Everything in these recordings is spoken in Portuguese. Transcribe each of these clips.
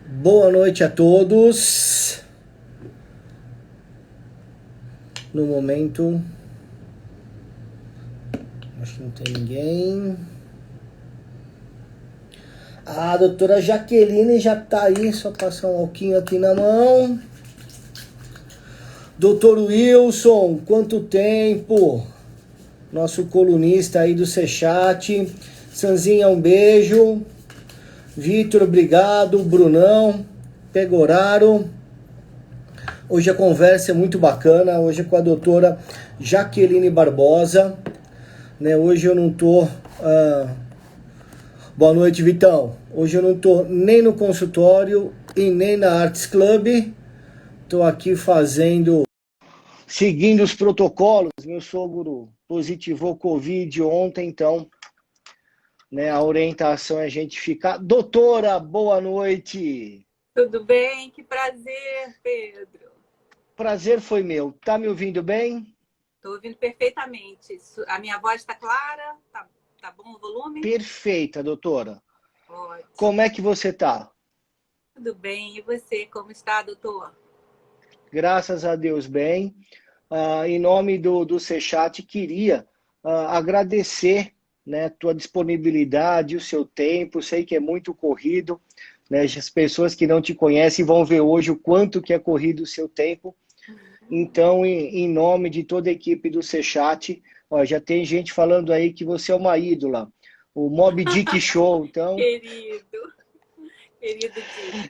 Boa noite a todos. No momento, acho que não tem ninguém. A doutora Jaqueline já tá aí, só passar um alquinho aqui na mão. Doutor Wilson, quanto tempo? Nosso colunista aí do Sechat. Sanzinha, um beijo. Vitor, obrigado. Brunão, Pegoraro. Hoje a conversa é muito bacana. Hoje é com a doutora Jaqueline Barbosa. Né? Hoje eu não tô... Boa noite, Vitão. Hoje eu não tô nem no consultório e nem na Arts Club. Tô aqui seguindo os protocolos. Meu sogro positivou Covid ontem, então, né, a orientação é a gente ficar... Doutora, boa noite. Tudo bem? Que prazer, Pedro. Prazer foi meu. Tá me ouvindo bem? Estou ouvindo perfeitamente. A minha voz está clara? Tá bom o volume? Perfeita, doutora. Ótimo. Como é que você tá? Tudo bem. E você, como está, doutor? Graças a Deus, bem. Em nome do Sechat, queria agradecer, né, a tua disponibilidade, o seu tempo. Sei que é muito corrido, né? As pessoas que não te conhecem vão ver hoje o quanto que é corrido o seu tempo. Então, em nome de toda a equipe do Sechat, já tem gente falando aí que você é uma ídola. O Mob Dick Show, então... Querido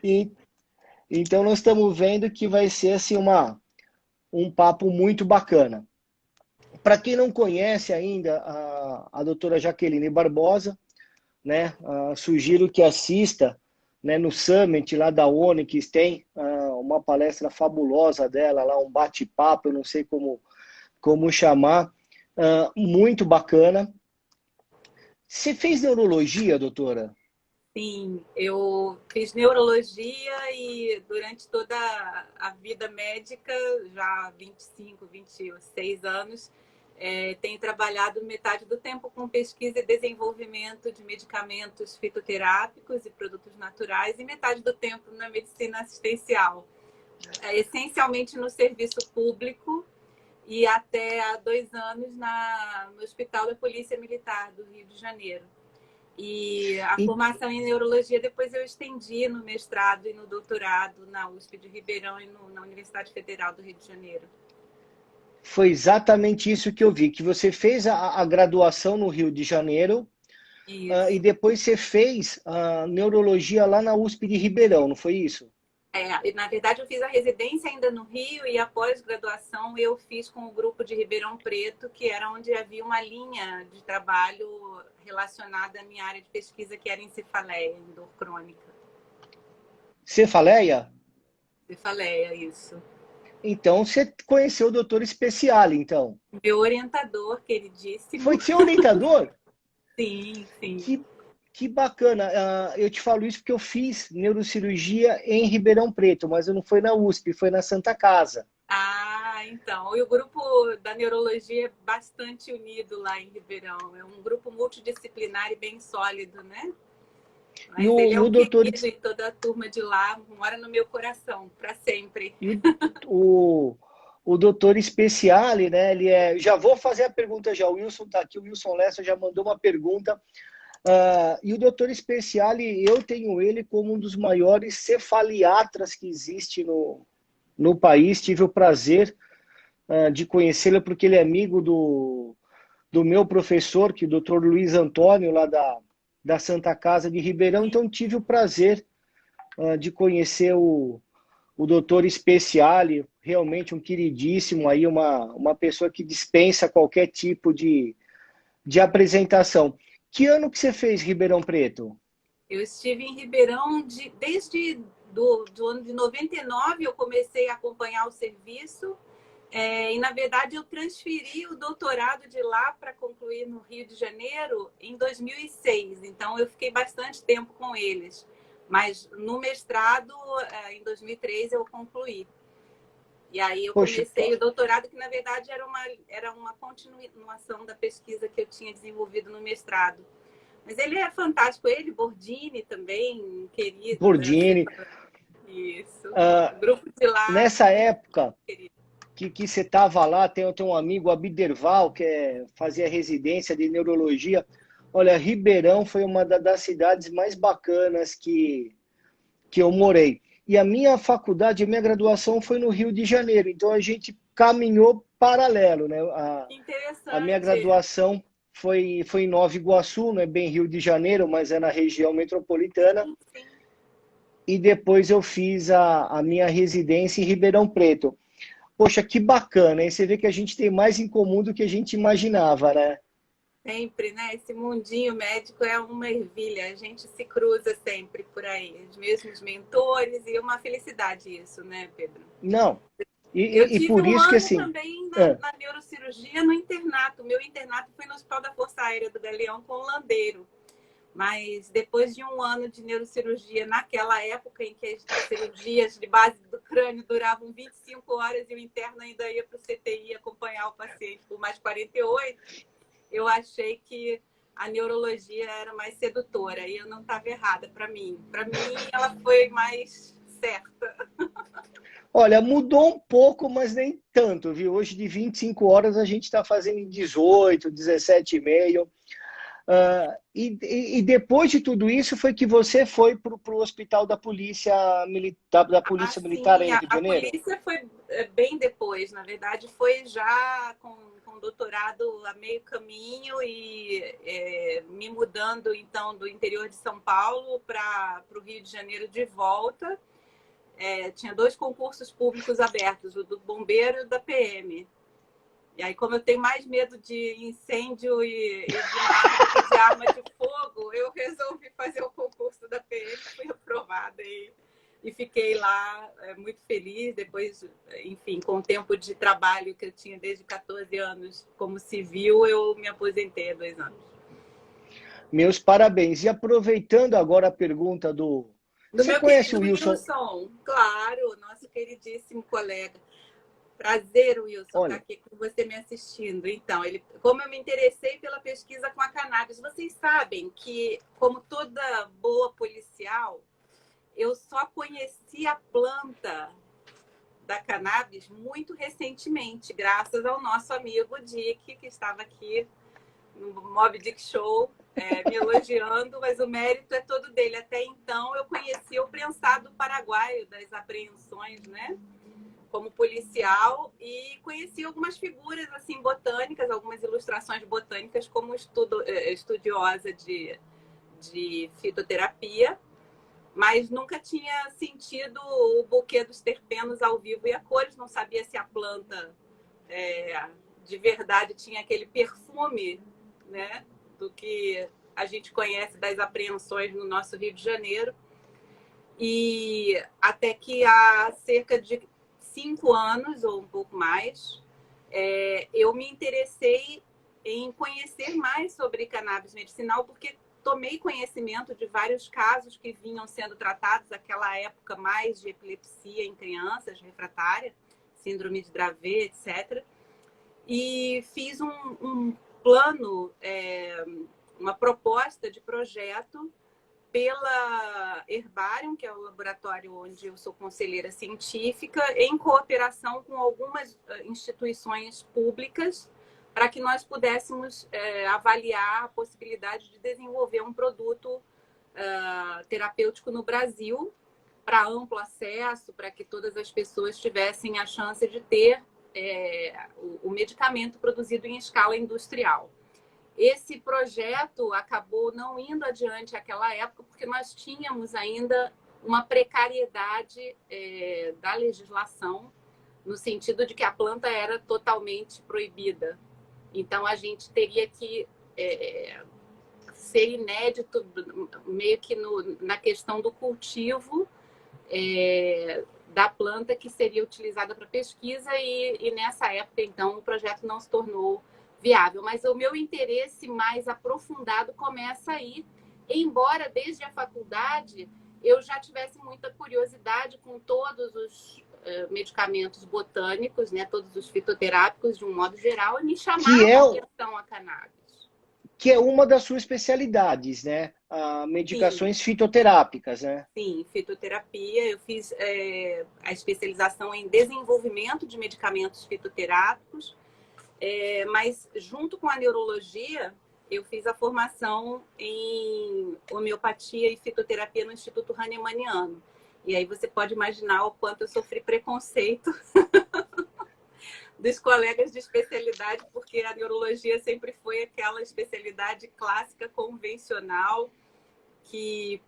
Dick. Então, nós estamos vendo que vai ser assim, um papo muito bacana. Para quem não conhece ainda a doutora Jaqueline Barbosa, né, sugiro que assista, né, no Summit lá da Onyx, tem uma palestra fabulosa dela, lá um bate-papo, eu não sei como chamar, muito bacana. Você fez neurologia, doutora? Sim, eu fiz neurologia e durante toda a vida médica, já 25, 26 anos, tenho trabalhado metade do tempo com pesquisa e desenvolvimento de medicamentos fitoterápicos e produtos naturais e metade do tempo na medicina assistencial, essencialmente no serviço público e até há 2 anos no Hospital da Polícia Militar do Rio de Janeiro. E a formação em neurologia depois eu estendi no mestrado e no doutorado na USP de Ribeirão e na Universidade Federal do Rio de Janeiro. Foi exatamente isso que eu vi, que você fez a graduação no Rio de Janeiro e depois você fez a neurologia lá na USP de Ribeirão, não foi isso? Na verdade, eu fiz a residência ainda no Rio e a pós-graduação eu fiz com o grupo de Ribeirão Preto, que era onde havia uma linha de trabalho relacionada à minha área de pesquisa, que era encefaleia, em dor crônica. Cefaleia? Cefaleia, isso. Então, você conheceu o doutor Speciale, então. Meu orientador, queridíssimo. Foi seu orientador? Sim, sim. Que bacana. Eu te falo isso porque eu fiz neurocirurgia em Ribeirão Preto, mas eu não foi na USP, foi na Santa Casa. Então. E o grupo da neurologia é bastante unido lá em Ribeirão. É um grupo multidisciplinar e bem sólido, né? Mas ele é um doutor... querido e toda a turma de lá mora no meu coração, para sempre. E o doutor Speciale, né? Ele é... Já vou fazer a pergunta já. O Wilson está aqui, o Wilson Lessa já mandou uma pergunta. E o doutor Speciale, eu tenho ele como um dos maiores cefaliatras que existe no país. Tive o prazer de conhecê-lo porque ele é amigo do meu professor, que é o doutor Luiz Antônio, lá da Santa Casa de Ribeirão. Então, tive o prazer de conhecer o doutor Speciale, realmente um queridíssimo, aí uma pessoa que dispensa qualquer tipo de apresentação. Que ano que você fez Ribeirão Preto? Eu estive em Ribeirão desde do ano de 99, eu comecei a acompanhar o serviço. E, na verdade, eu transferi o doutorado de lá para concluir no Rio de Janeiro em 2006. Então, eu fiquei bastante tempo com eles. Mas no mestrado, em 2003, eu concluí. E aí eu comecei o doutorado, que, na verdade, era uma continuação da pesquisa que eu tinha desenvolvido no mestrado. Mas ele é fantástico. Ele, Bordini também, querido. Bordini. Isso. Ah, O grupo de lá, nessa época querido. que você estava lá, tem um amigo, Abderval, fazia residência de neurologia. Olha, Ribeirão foi uma das cidades mais bacanas que eu morei. E a minha faculdade, a minha graduação foi no Rio de Janeiro, então a gente caminhou paralelo, né? A minha Interessante. graduação foi em Nova Iguaçu, não é bem Rio de Janeiro, mas é na região metropolitana, Sim, sim. e depois eu fiz a minha residência em Ribeirão Preto. Poxa, que bacana, hein? Você vê que a gente tem mais em comum do que a gente imaginava, né? Sempre, né? Esse mundinho médico é uma ervilha, a gente se cruza sempre por aí, os mesmos mentores, e é uma felicidade isso, né, Pedro? Não, Eu e tive por um isso que ano assim, também é, na neurocirurgia no internato. Meu internato foi no Hospital da Força Aérea do Galeão com o Landeiro. Mas depois de um ano de neurocirurgia, naquela época em que as cirurgias de base do crânio duravam 25 horas e o interno ainda ia para o CTI acompanhar o paciente por mais 48, eu achei que a neurologia era mais sedutora e eu não estava errada para mim. Para mim, ela foi mais certa. olha, mudou um pouco, mas nem tanto, viu? Hoje de 25 horas a gente está fazendo em 18, 17 e meio. E depois de tudo isso foi que você foi para o hospital da Polícia Militar, da Polícia Militar Assim, aí no Rio de a Janeiro? polícia foi bem depois, na verdade, foi já com doutorado a meio caminho e me mudando, então, do interior de São Paulo para o Rio de Janeiro de volta. Tinha 2 concursos públicos abertos, o do bombeiro e o da PM. E aí, como eu tenho mais medo de incêndio e de mar do que de arma de fogo, eu resolvi fazer o concurso da PM, fui aprovada e fiquei lá muito feliz. Depois, enfim, com o tempo de trabalho que eu tinha desde 14 anos como civil, eu me aposentei há 2 anos. Meus parabéns. E aproveitando agora a pergunta Do Você meu conhece o querido Wilson? Wilson, claro, nosso queridíssimo colega. Prazer, Wilson, estar Olha, aqui com você me assistindo. Então, como eu me interessei pela pesquisa com a cannabis, vocês sabem que, como toda boa policial, eu só conheci a planta da cannabis muito recentemente, graças ao nosso amigo Dick, que estava aqui no Mob Dick Show, me elogiando, mas o mérito é todo dele. Até então, eu conheci o prensado paraguaio das apreensões, né? Como policial, e conheci algumas figuras assim botânicas, algumas ilustrações botânicas como estudiosa de fitoterapia, mas nunca tinha sentido o buquê dos terpenos ao vivo e a cores, não sabia se a planta de verdade tinha aquele perfume, né, do que a gente conhece das apreensões no nosso Rio de Janeiro. E até que há cerca de 5 anos ou um pouco mais, eu me interessei em conhecer mais sobre cannabis medicinal, porque tomei conhecimento de vários casos que vinham sendo tratados naquela época mais de epilepsia em crianças refratária, síndrome de Dravet, etc. E fiz um plano, uma proposta de projeto pela Herbarium, que é o laboratório onde eu sou conselheira científica, em cooperação com algumas instituições públicas, para que nós pudéssemos avaliar a possibilidade de desenvolver um produto terapêutico no Brasil, para amplo acesso, para que todas as pessoas tivessem a chance de ter o medicamento produzido em escala industrial. Esse projeto acabou não indo adiante naquela época, porque nós tínhamos ainda uma precariedade da legislação, no sentido de que a planta era totalmente proibida. Então, a gente teria que ser inédito, meio que na questão do cultivo da planta que seria utilizada para pesquisa, e nessa época, então, o projeto não se tornou viável. Mas o meu interesse mais aprofundado começa aí, embora desde a faculdade eu já tivesse muita curiosidade com todos os medicamentos botânicos, né, todos os fitoterápicos de um modo geral, e me que chamava é, a atenção a cannabis. que é uma das suas especialidades, né? Sim, Medicações fitoterápicas, né? sim, fitoterapia. Eu fiz a especialização em desenvolvimento de medicamentos fitoterápicos, mas junto com a neurologia, eu fiz a formação em homeopatia e fitoterapia no Instituto Hahnemanniano. E aí você pode imaginar o quanto eu sofri preconceito dos colegas de especialidade, porque a neurologia sempre foi aquela especialidade clássica, convencional, que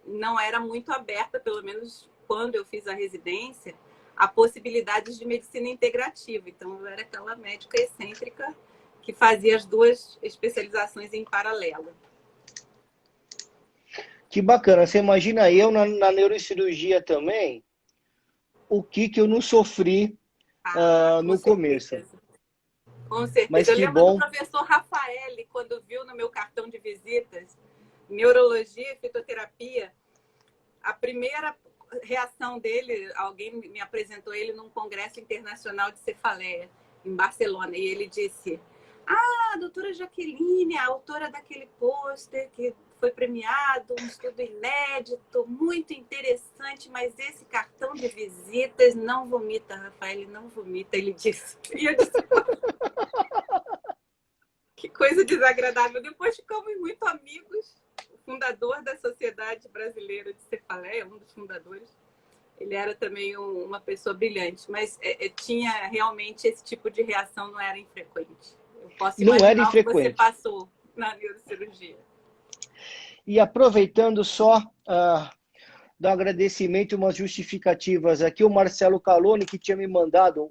não era muito aberta, pelo menos quando eu fiz a residência, a possibilidades de medicina integrativa. Então, eu era aquela médica excêntrica que fazia as duas especializações em paralelo. Que bacana. Você imagina eu na neurocirurgia também, o que eu não sofri Com no começo. certeza. Com certeza. Mas Eu que lembro do bom. professor Rafael, quando viu no meu cartão de visitas neurologia e fitoterapia, a primeira reação dele, alguém me apresentou ele num congresso internacional de cefaleia em Barcelona, e ele disse: a doutora Jaqueline, a autora daquele pôster que foi premiado, um estudo inédito, muito interessante, mas esse cartão de visitas não vomita, Rafael, ele não vomita, ele disse. E eu disse: que coisa desagradável. Depois ficamos muito amigos. O fundador da Sociedade Brasileira de Cefaleia, um dos fundadores, ele era também uma pessoa brilhante, mas tinha realmente esse tipo de reação, não era infrequente. Eu posso Não era imaginar o que você infrequente. passou na neurocirurgia. E aproveitando só dar um agradecimento e umas justificativas aqui, o Marcelo Caloni, que tinha me mandado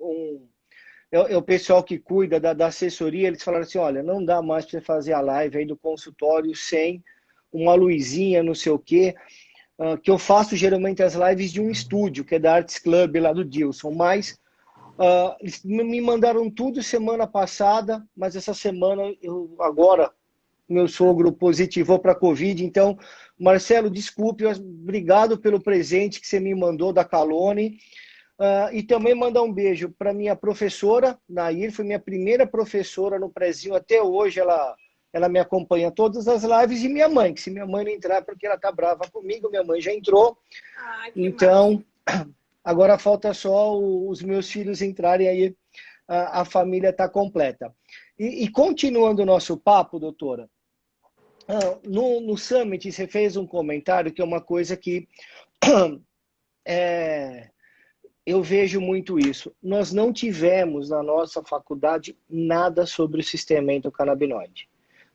é o pessoal que cuida da assessoria, eles falaram assim, olha, não dá mais para você fazer a live aí do consultório sem uma luzinha, não sei o quê, que eu faço geralmente as lives de um estúdio, que é da Arts Club lá do Dilson, mas eles me mandaram tudo semana passada, mas essa semana, agora, meu sogro positivou para a Covid, então, Marcelo, desculpe, obrigado pelo presente que você me mandou da Calone, e também mandar um beijo para minha professora, Nair, foi minha primeira professora no Prezinho, até hoje ela me acompanha todas as lives, e minha mãe, que se minha mãe não entrar, porque ela tá brava comigo, minha mãe já entrou, Que massa. então, agora falta só os meus filhos entrarem aí, a família está completa. E continuando o nosso papo, doutora, no Summit você fez um comentário que é uma coisa que eu vejo muito isso. Nós não tivemos na nossa faculdade nada sobre o sistema endocannabinoide.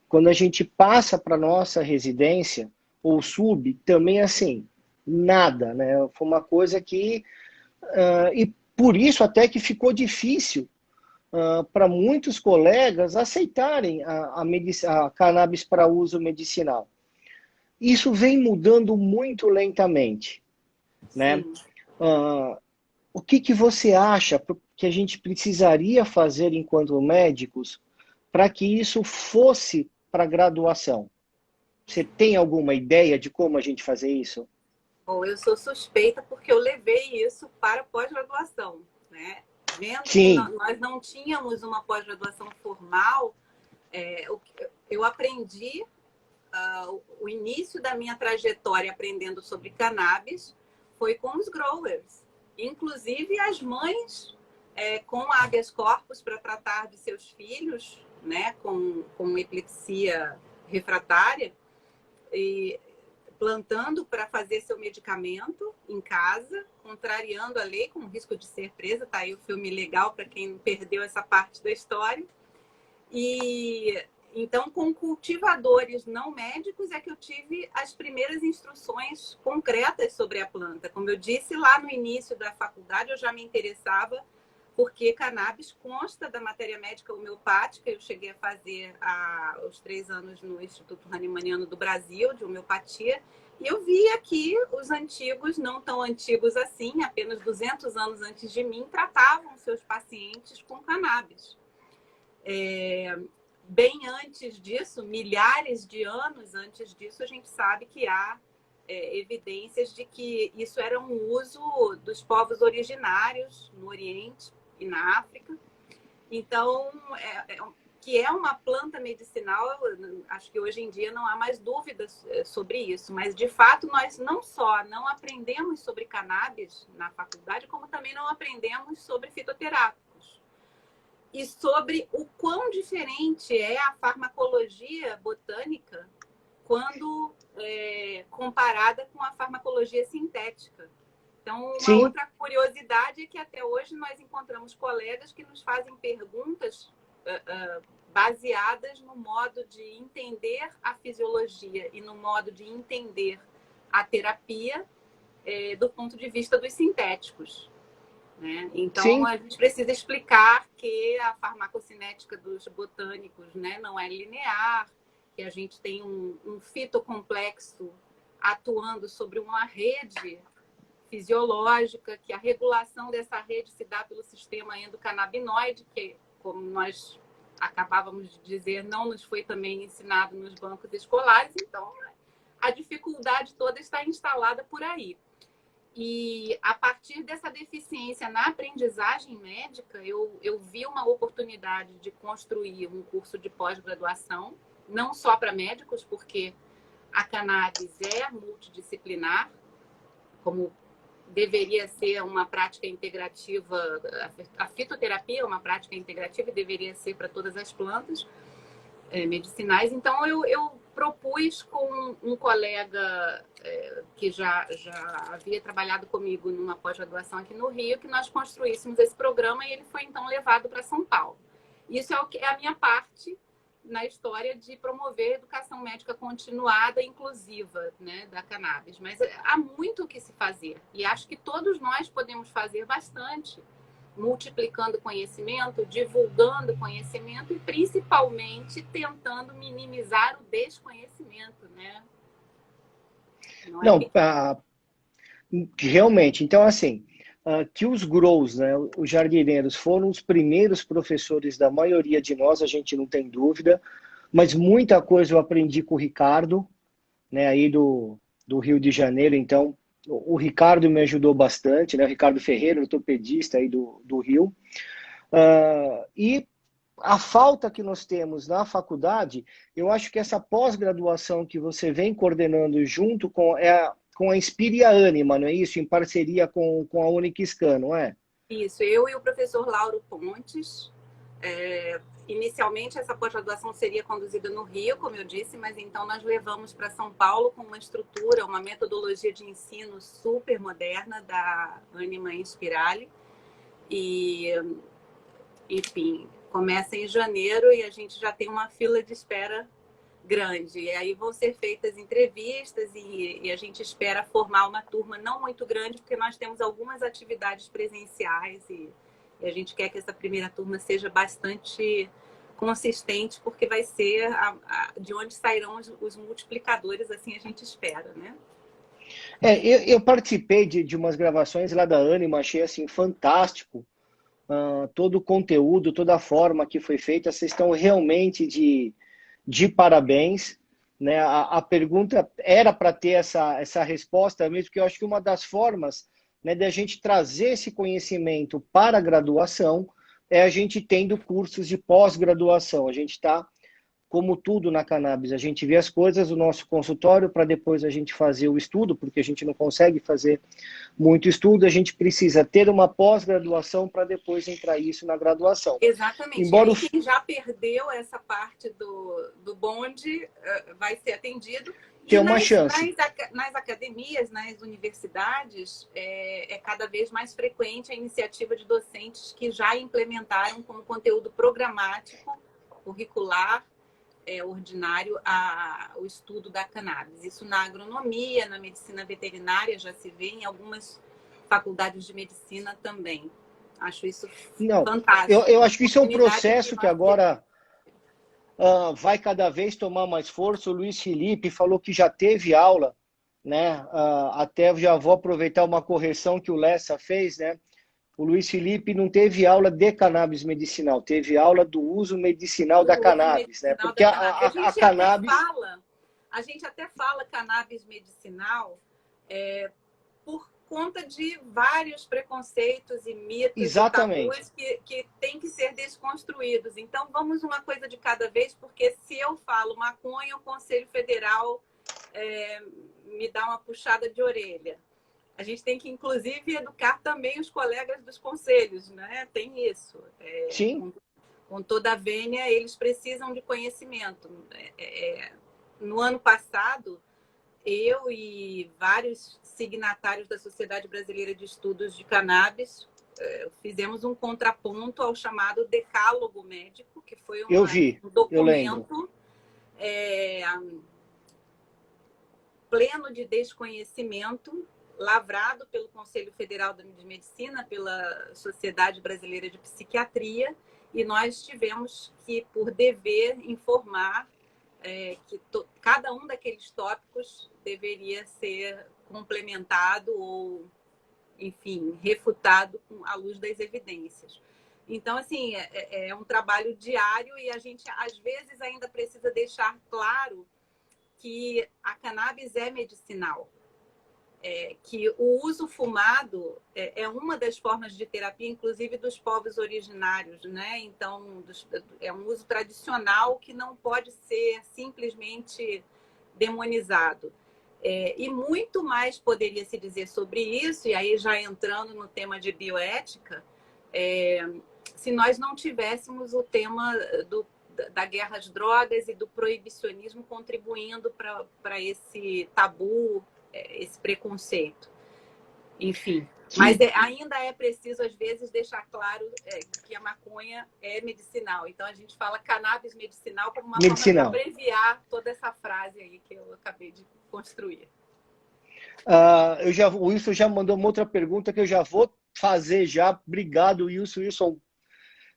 Quando a gente passa para a nossa residência, ou sub, também assim, nada, né? Foi uma coisa que... e por isso até que ficou difícil para muitos colegas aceitarem a cannabis para uso medicinal. Isso vem mudando muito lentamente, né? Sim. O que você acha que a gente precisaria fazer enquanto médicos para que isso fosse para graduação? Você tem alguma ideia de como a gente fazer isso? Bom, eu sou suspeita porque eu levei isso para pós-graduação, né? Vendo que Sim, nós não tínhamos uma pós-graduação formal, eu aprendi o início da minha trajetória aprendendo sobre cannabis foi com os growers. Inclusive as mães com habeas corpus para tratar de seus filhos, né, com epilepsia refratária, e plantando para fazer seu medicamento em casa, contrariando a lei, com risco de ser presa. Tá aí o filme legal para quem perdeu essa parte da história. E então, com cultivadores não médicos, é que eu tive as primeiras instruções concretas sobre a planta. Como eu disse lá no início da faculdade, eu já me interessava porque cannabis consta da matéria médica homeopática. Eu cheguei a fazer os 3 anos no Instituto Hahnemanniano do Brasil, de homeopatia, e eu vi aqui os antigos, não tão antigos assim, apenas 200 anos antes de mim, tratavam seus pacientes com cannabis. Bem antes disso, milhares de anos antes disso, a gente sabe que há evidências de que isso era um uso dos povos originários no Oriente e na África. Então, que é uma planta medicinal. Acho que hoje em dia não há mais dúvidas sobre isso, mas de fato nós não só não aprendemos sobre cannabis na faculdade, como também não aprendemos sobre fitoterápicos e sobre o quão diferente é a farmacologia botânica quando comparada com a farmacologia sintética. Então, uma outra curiosidade é que até hoje nós encontramos colegas que nos fazem perguntas baseadas no modo de entender a fisiologia e no modo de entender a terapia do ponto de vista dos sintéticos, né? Então, a gente precisa explicar que a farmacocinética dos botânicos, né, não é linear, que a gente tem um fitocomplexo atuando sobre uma rede fisiológica, que a regulação dessa rede se dá pelo sistema endocannabinoide, que, como nós acabávamos de dizer, não nos foi também ensinado nos bancos escolares. Então, a dificuldade toda está instalada por aí. E, a partir dessa deficiência na aprendizagem médica, eu vi uma oportunidade de construir um curso de pós-graduação, não só para médicos, porque a cannabis é multidisciplinar, como deveria ser uma prática integrativa, a fitoterapia é uma prática integrativa e deveria ser para todas as plantas medicinais. Então, eu propus com um colega que já havia trabalhado comigo numa pós-graduação aqui no Rio, que nós construíssemos esse programa, e ele foi, então, levado para São Paulo. Isso é a minha parte na história de promover educação médica continuada e inclusiva, né, da cannabis. Mas há muito o que se fazer. E acho que todos nós podemos fazer bastante, multiplicando conhecimento, divulgando conhecimento e, principalmente, tentando minimizar o desconhecimento, né? Realmente. Então, assim, que os grows, né, os jardineiros, foram os primeiros professores da maioria de nós, a gente não tem dúvida, mas muita coisa eu aprendi com o Ricardo, né, aí do Rio de Janeiro. Então, o Ricardo me ajudou bastante, né, o Ricardo Ferreira, ortopedista aí do Rio. E a falta que nós temos na faculdade, eu acho que essa pós-graduação que você vem coordenando junto com a Inspire e a Anima, não é isso? Em parceria com a Unixcan, não é? Isso, eu e o professor Lauro Pontes. Inicialmente, essa pós-graduação seria conduzida no Rio, como eu disse, mas então nós levamos para São Paulo com uma estrutura, uma metodologia de ensino super moderna da Anima Inspirale. E, enfim, começa em janeiro e a gente já tem uma fila de espera grande. E aí vão ser feitas entrevistas e a gente espera formar uma turma não muito grande, porque nós temos algumas atividades presenciais e a gente quer que essa primeira turma seja bastante consistente, porque vai ser de onde sairão os multiplicadores, assim a gente espera, né? Eu participei de umas gravações lá da Anima, achei assim fantástico todo o conteúdo, toda a forma que foi feita. Vocês estão realmente de parabéns, né? A pergunta era para ter essa resposta mesmo, porque eu acho que uma das formas, né, de a gente trazer esse conhecimento para a graduação é a gente tendo cursos de pós-graduação. A gente está, como tudo na cannabis, a gente vê as coisas no nosso consultório para depois a gente fazer o estudo, porque a gente não consegue fazer muito estudo, a gente precisa ter uma pós-graduação para depois entrar isso na graduação. Exatamente. Embora quem já perdeu essa parte do bonde vai ser atendido. Tem uma chance. Nas academias, nas universidades, é cada vez mais frequente a iniciativa de docentes que já implementaram como conteúdo programático, curricular, ordinário, o estudo da cannabis. Isso na agronomia, na medicina veterinária já se vê, em algumas faculdades de medicina também. Acho isso fantástico. Eu acho que isso é um processo que agora vai cada vez tomar mais força. O Luiz Felipe falou que já teve aula, né? Até já vou aproveitar uma correção que o Lessa fez, né? O Luiz Felipe não teve aula de cannabis medicinal, teve aula do uso medicinal da cannabis, né? Porque a cannabis... A gente até fala cannabis medicinal conta de vários preconceitos e mitos Exatamente. e tabus que têm que ser desconstruídos. Então, vamos uma coisa de cada vez, porque se eu falo maconha, o Conselho Federal me dá uma puxada de orelha. A gente tem que, inclusive, educar também os colegas dos conselhos, né? Tem isso. Sim. Com toda a vênia, eles precisam de conhecimento. No ano passado, eu e vários signatários da Sociedade Brasileira de Estudos de Cannabis fizemos um contraponto ao chamado Decálogo Médico, que foi Eu vi, um eu lembro. documento pleno de desconhecimento, lavrado pelo Conselho Federal de Medicina, pela Sociedade Brasileira de Psiquiatria, e nós tivemos que, por dever, informar que cada um daqueles tópicos deveria ser complementado ou, enfim, refutado à luz das evidências. Então, assim, é um trabalho diário e a gente, às vezes, ainda precisa deixar claro que a cannabis é medicinal. Que o uso fumado é uma das formas de terapia, inclusive dos povos originários, né? Então, é um uso tradicional que não pode ser simplesmente demonizado. E muito mais poderia se dizer sobre isso, e aí já entrando no tema de bioética, se nós não tivéssemos o tema da guerra às drogas e do proibicionismo contribuindo para esse tabu, esse preconceito. Enfim. Mas ainda é preciso, às vezes, deixar claro que a maconha é medicinal. Então, a gente fala cannabis medicinal como uma forma de abreviar toda essa frase aí que eu acabei de construir. O Wilson já mandou uma outra pergunta que eu já vou fazer já. Obrigado, Wilson. Wilson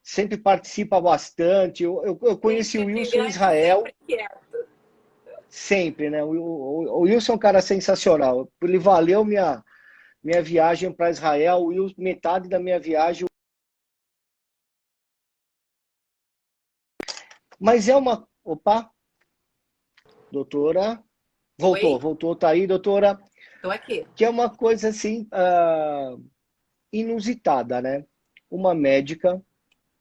sempre participa bastante. Eu conheci o Wilson em Israel. Sempre, né? O Wilson é um cara sensacional. Ele valeu minha viagem para Israel. Metade da minha viagem. Mas é uma... Opa! Doutora? Voltou. Tá aí, doutora? Estou aqui. Que é uma coisa assim inusitada, né? Uma médica,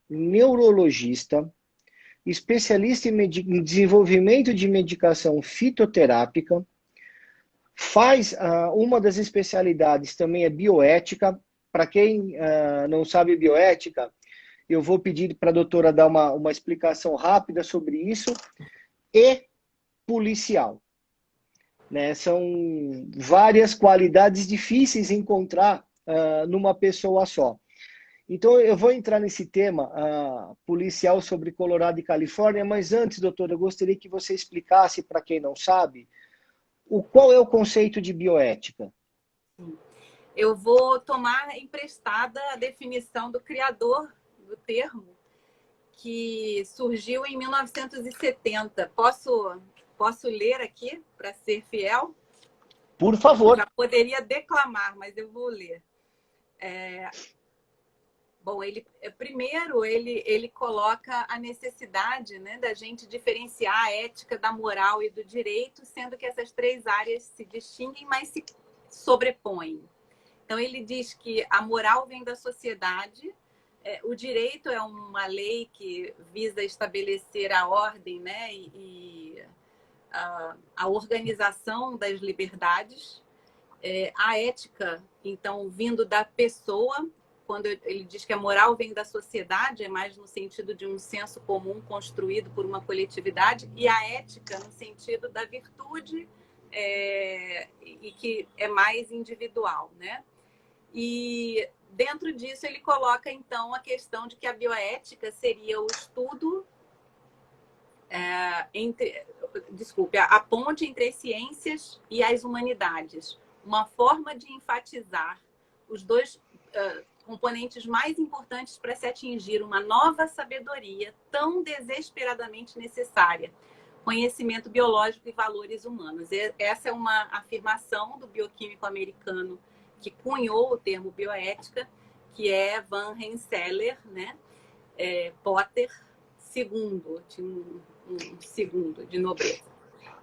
neurologista, especialista em desenvolvimento de medicação fitoterápica, faz uma das especialidades também é bioética. Para quem não sabe bioética, eu vou pedir para a doutora dar uma explicação rápida sobre isso, e policial. Né? São várias qualidades difíceis de encontrar numa pessoa só. Então, eu vou entrar nesse tema policial sobre Colorado e Califórnia, mas antes, doutora, eu gostaria que você explicasse, para quem não sabe, qual é o conceito de bioética. Eu vou tomar emprestada a definição do criador do termo, que surgiu em 1970. Posso ler aqui, para ser fiel? Por favor. Eu já poderia declamar, mas eu vou ler. Bom, ele coloca a necessidade, né, da gente diferenciar a ética da moral e do direito, sendo que essas três áreas se distinguem, mas se sobrepõem. Então, ele diz que a moral vem da sociedade, o direito é uma lei que visa estabelecer a ordem, né, e a organização das liberdades. A ética, então, vindo da pessoa. Quando ele diz que a moral vem da sociedade, é mais no sentido de um senso comum construído por uma coletividade, e a ética no sentido da virtude, e que é mais individual, né? E dentro disso ele coloca, então, a questão de que a bioética seria o estudo a ponte entre as ciências e as humanidades, uma forma de enfatizar os dois componentes mais importantes para se atingir uma nova sabedoria tão desesperadamente necessária: conhecimento biológico e valores humanos. Essa é uma afirmação do bioquímico americano que cunhou o termo bioética, que é Van Rensselaer, né? Potter II, tinha um segundo de nobreza.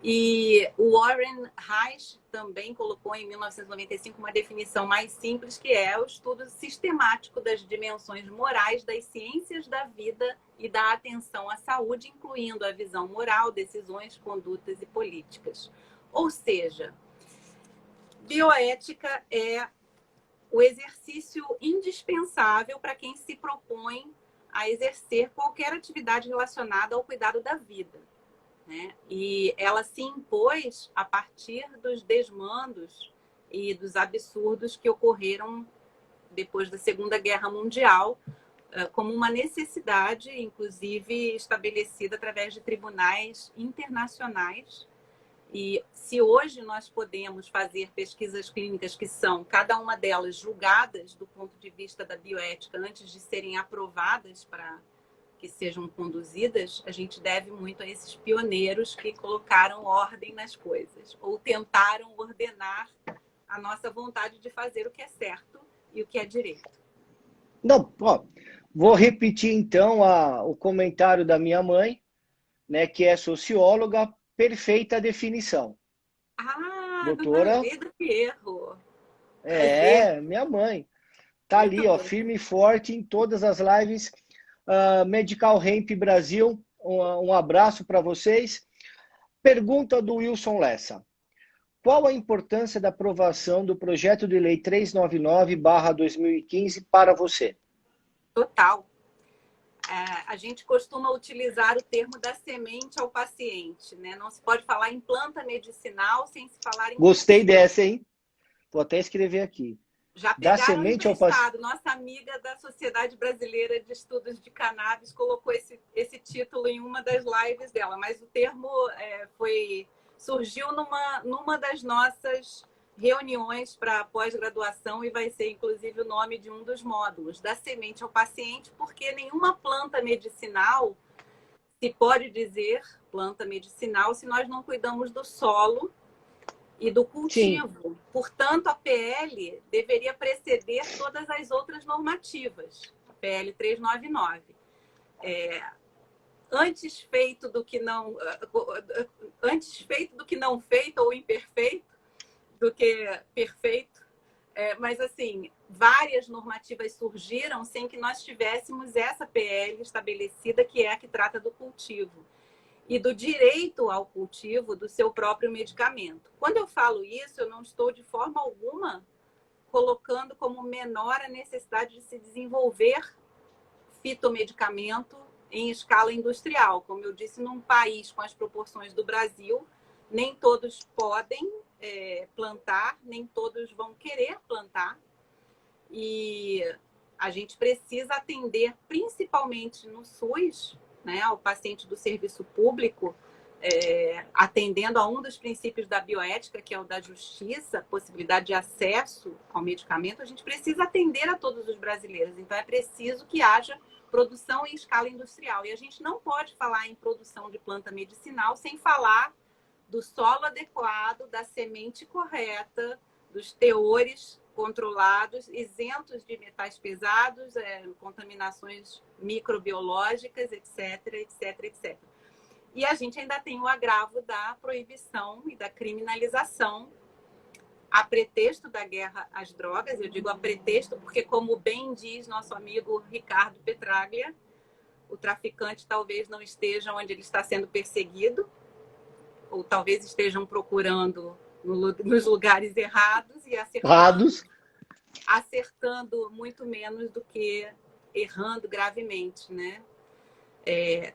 E o Warren Reich também colocou em 1995 uma definição mais simples, que é o estudo sistemático das dimensões morais das ciências da vida e da atenção à saúde, incluindo a visão moral, decisões, condutas e políticas. Ou seja, bioética é o exercício indispensável para quem se propõe a exercer qualquer atividade relacionada ao cuidado da vida, né? E ela se impôs a partir dos desmandos e dos absurdos que ocorreram depois da Segunda Guerra Mundial, como uma necessidade, inclusive estabelecida através de tribunais internacionais. E se hoje nós podemos fazer pesquisas clínicas que são, cada uma delas, julgadas do ponto de vista da bioética antes de serem aprovadas para que sejam conduzidas, a gente deve muito a esses pioneiros que colocaram ordem nas coisas, ou tentaram ordenar a nossa vontade de fazer o que é certo e o que é direito. Não, ó, vou repetir então o comentário da minha mãe, né, que é socióloga, perfeita definição. Ah, Doutora, Pedro Fierro. minha mãe. Tá Muito ali, ó, bom. firme e forte em todas as lives. Medical Hemp Brasil, um abraço para vocês. Pergunta do Wilson Lessa. Qual a importância da aprovação do projeto de lei 399/2015 para você? Total. A gente costuma utilizar o termo da semente ao paciente, né? Não se pode falar em planta medicinal sem se falar em... Gostei dessa, hein? Vou até escrever aqui. Já Da pegaram semente ao paciente. emprestado. Nossa amiga da Sociedade Brasileira de Estudos de Cannabis colocou esse título em uma das lives dela, mas o termo surgiu numa das nossas reuniões para pós-graduação e vai ser, inclusive, o nome de um dos módulos, da semente ao paciente, porque nenhuma planta medicinal se pode dizer planta medicinal se nós não cuidamos do solo e do cultivo. Sim. Portanto, a PL deveria preceder todas as outras normativas, a PL 399. Antes feito do que não feito ou imperfeito do que perfeito. Mas, assim, várias normativas surgiram sem que nós tivéssemos essa PL estabelecida, que é a que trata do cultivo e do direito ao cultivo do seu próprio medicamento. Quando eu falo isso, eu não estou de forma alguma colocando como menor a necessidade de se desenvolver fitomedicamento em escala industrial. Como eu disse, num país com as proporções do Brasil, nem todos podem plantar, nem todos vão querer plantar. E a gente precisa atender, principalmente no SUS, né, ao paciente do serviço público, atendendo a um dos princípios da bioética, que é o da justiça, possibilidade de acesso ao medicamento. A gente precisa atender a todos os brasileiros. Então, é preciso que haja produção em escala industrial. E a gente não pode falar em produção de planta medicinal sem falar do solo adequado, da semente correta, dos teores controlados, isentos de metais pesados, contaminações microbiológicas, etc, etc, etc. E a gente ainda tem o agravo da proibição e da criminalização a pretexto da guerra às drogas. Eu digo a pretexto porque, como bem diz nosso amigo Ricardo Petraglia, o traficante talvez não esteja onde ele está sendo perseguido, ou talvez estejam procurando nos lugares errados e acertando muito menos do que errando gravemente, né?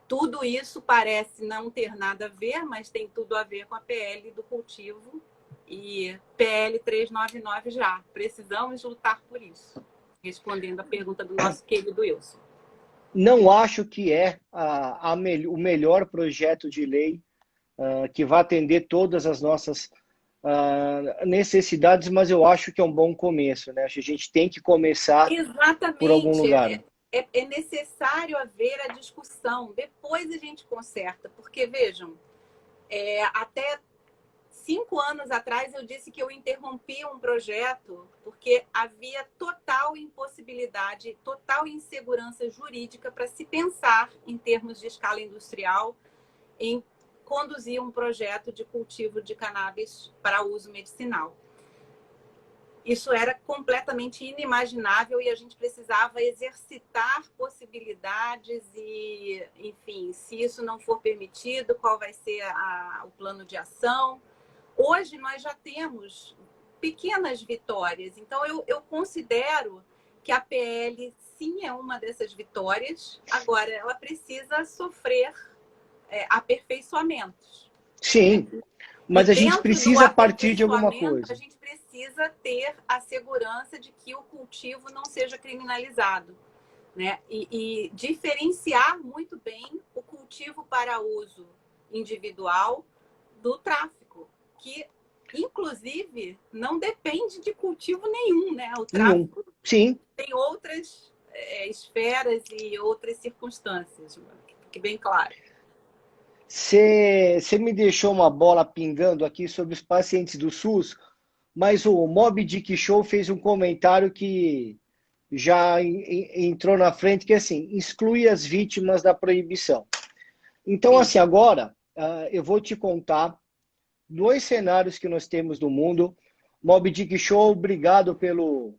Tudo isso parece não ter nada a ver, mas tem tudo a ver com a PL do cultivo e PL 399 já. Precisamos lutar por isso. Respondendo a pergunta do nosso querido Wilson. Não acho que é o melhor projeto de lei que vai atender todas as nossas necessidades, mas eu acho que é um bom começo, né? A gente tem que começar por algum lugar. É necessário haver a discussão, depois a gente conserta, porque, vejam, até 5 anos atrás eu disse que eu interrompi um projeto porque havia total impossibilidade, total insegurança jurídica para se pensar em termos de escala industrial, em conduzir um projeto de cultivo de cannabis para uso medicinal. Isso era completamente inimaginável e a gente precisava exercitar possibilidades e, enfim, se isso não for permitido, qual vai ser o plano de ação. Hoje nós já temos pequenas vitórias, então eu considero que a PL sim é uma dessas vitórias, agora ela precisa sofrer aperfeiçoamentos. Sim, mas a gente precisa partir de alguma coisa. A gente precisa ter a segurança de que o cultivo não seja criminalizado, né? E diferenciar muito bem o cultivo para uso individual do tráfico, que inclusive não depende de cultivo nenhum, né? O tráfico Sim. tem outras esferas e outras circunstâncias, que fique bem claro. Você me deixou uma bola pingando aqui sobre os pacientes do SUS, mas o Mob Dick Show fez um comentário que já entrou na frente, que é assim, exclui as vítimas da proibição. Então, assim, agora eu vou te contar 2 cenários que nós temos no mundo. Mob Dick Show, obrigado pelo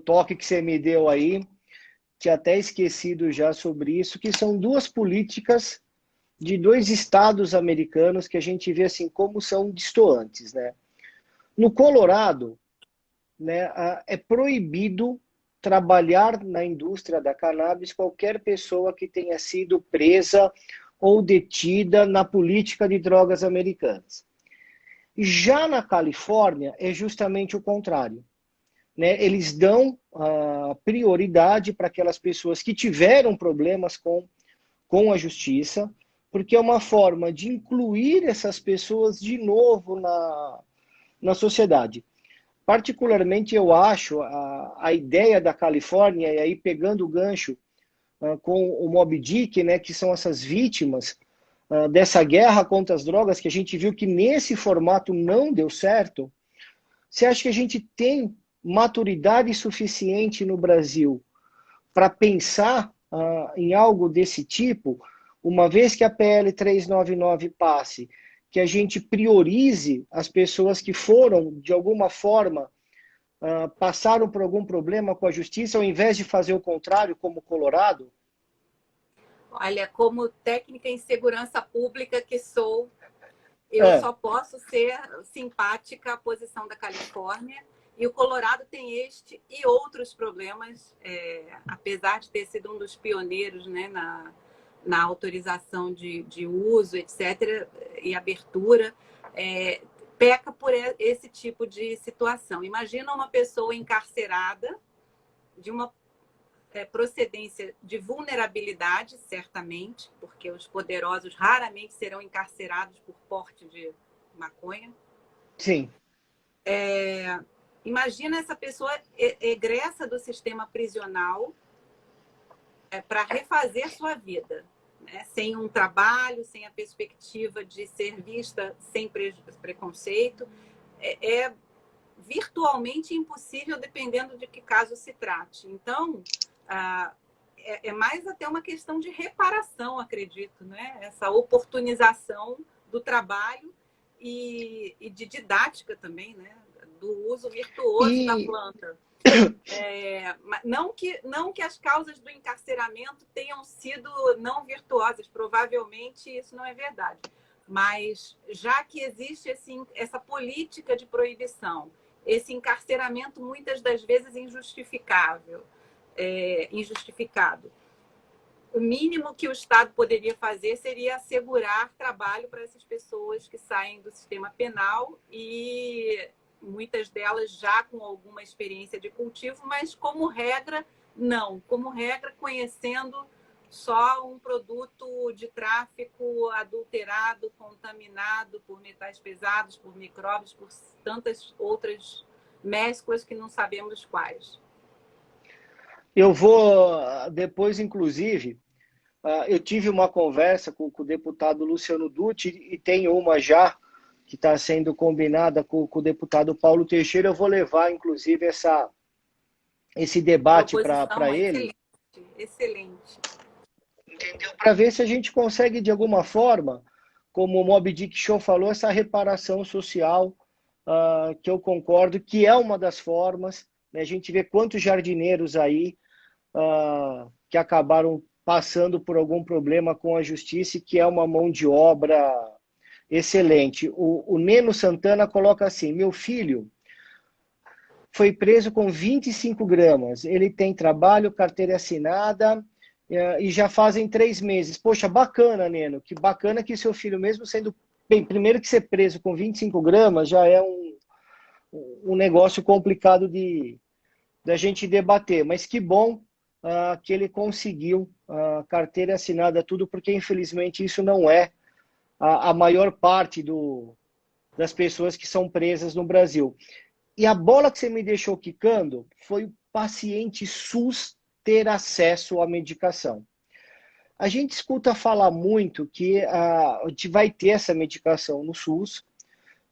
toque que você me deu aí. Tinha até esquecido já sobre isso, que são 2 políticas de 2 estados americanos que a gente vê assim como são distantes, né? No Colorado, né, é proibido trabalhar na indústria da cannabis qualquer pessoa que tenha sido presa ou detida na política de drogas americanas. Já na Califórnia é justamente o contrário, né? Eles dão prioridade para aquelas pessoas que tiveram problemas com a justiça, porque é uma forma de incluir essas pessoas de novo na sociedade. Particularmente, eu acho a ideia da Califórnia, e aí pegando o gancho com o Moby Dick, né, que são essas vítimas dessa guerra contra as drogas, que a gente viu que nesse formato não deu certo. Você acha que a gente tem maturidade suficiente no Brasil para pensar em algo desse tipo, uma vez que a PL 399 passe, que a gente priorize as pessoas que foram, de alguma forma, passaram por algum problema com a justiça, ao invés de fazer o contrário, como o Colorado? Olha, como técnica em segurança pública que sou, eu só posso ser simpática à posição da Califórnia. E o Colorado tem este e outros problemas, apesar de ter sido um dos pioneiros, né, na autorização de uso, etc., e abertura, peca por esse tipo de situação. Imagina uma pessoa encarcerada de uma procedência de vulnerabilidade, certamente, porque os poderosos raramente serão encarcerados por porte de maconha. Sim. Imagina essa pessoa egressa do sistema prisional para refazer sua vida, né? Sem um trabalho, sem a perspectiva de ser vista sem preconceito. É virtualmente impossível, dependendo de que caso se trate. Então, é mais até uma questão de reparação, acredito, né? Essa oportunização do trabalho e de didática também, né? Do uso virtuoso da planta. Não que as causas do encarceramento tenham sido não virtuosas, provavelmente isso não é verdade. Mas já que existe assim, essa política de proibição, esse encarceramento muitas das vezes injustificado, o mínimo que o Estado poderia fazer seria assegurar trabalho para essas pessoas que saem do sistema penal e muitas delas já com alguma experiência de cultivo, mas como regra, não. Como regra, conhecendo só um produto de tráfico adulterado, contaminado por metais pesados, por micróbios, por tantas outras mesclas que não sabemos quais. Eu vou, depois, inclusive, eu tive uma conversa com o deputado Luciano Dutti e tenho uma já que está sendo combinada com o deputado Paulo Teixeira. Eu vou levar, inclusive, esse debate para ele. Excelente. Entendeu? Para ver se a gente consegue, de alguma forma, como o Moby Dick Show falou, essa reparação social, que eu concordo, que é uma das formas, né? A gente vê quantos jardineiros aí que acabaram passando por algum problema com a justiça e que é uma mão de obra excelente. O Neno Santana coloca assim, meu filho foi preso com 25 gramas, ele tem trabalho, carteira assinada, e já fazem 3 meses. Poxa, bacana, Neno, que bacana que seu filho, mesmo sendo... Bem, primeiro que ser preso com 25 gramas já é um negócio complicado da gente debater, mas que bom que ele conseguiu carteira assinada, tudo, porque infelizmente isso não é a maior parte das pessoas que são presas no Brasil. E a bola que você me deixou quicando foi o paciente SUS ter acesso à medicação. A gente escuta falar muito que a gente vai ter essa medicação no SUS,